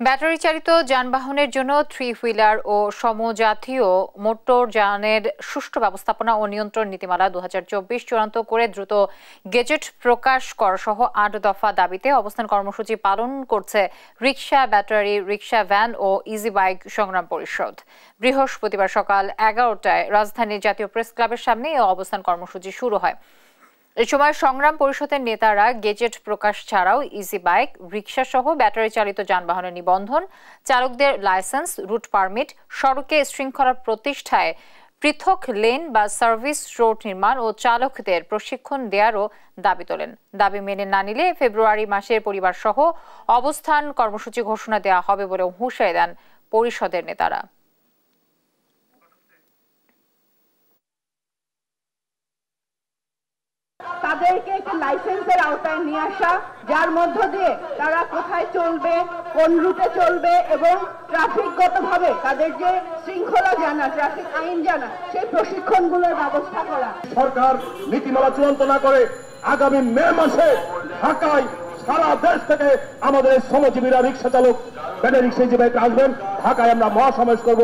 Battery চালিত যানবাহনের জন্য থ্রি হুইলার ও সমজাতীয় মোটর যানের সুষ্ঠু ব্যবস্থাপনা ও নিয়ন্ত্রণ নীতিমালা 2024 চূড়ান্ত করে দ্রুত গেজেট প্রকাশ করা সহ 8 দফা দাবিতে অবস্থান কর্মসূচি পালন করছে রিকশা, ব্যাটারি রিকশা, ভ্যান ও ইজি বাইক সংগ্রাম পরিষদ। বৃহস্পতিবার সকাল 11টায় রাজধানীর জাতীয় প্রেস ক্লাবের সামনে এই অবস্থান কর্মসূচি শুরু হয়। এই সময় সংগ্রাম পরিষদের নেতারা গেজেট প্রকাশ ছাড়াও ইজি বাইক, রিকশা সহ ব্যাটারি চালিত যানবাহনের নিবন্ধন, চালকদের লাইসেন্স, রুট পারমিট, সড়কে শৃঙ্খলা প্রতিষ্ঠায় পৃথক লেন বা সার্ভিস রোড নির্মাণ ও চালকদের প্রশিক্ষণ দেওয়ারও দাবি তোলেন। দাবি মেনে না নিলে ফেব্রুয়ারি মাসের পরিবার সহ অবস্থান কর্মসূচি ঘোষণা দেওয়া হবে বলে হুঁশিয়ারি দেন পরিষদের নেতারা। তাদেরকে একটি লাইসেন্সের আওতায় নিয়ে আসা, যার মধ্য দিয়ে তারা কোথায় চলবে, কোন রুটে চলবে এবং ট্রাফিকগতভাবে তাদের যে শৃঙ্খলা জানা, ট্রাফিক আইন জানা, সেই প্রশিক্ষণগুলোর ব্যবস্থা করা। সরকার নীতিমালা চূড়ান্ত না করে আগামী মে মাসে ঢাকায় সারা দেশ থেকে আমাদের শ্রমজীবীরা, রিক্সা চালক, ব্যাটারি রিক্সা আসবেন। ঢাকায় আমরা মহাসমাবেশ করব।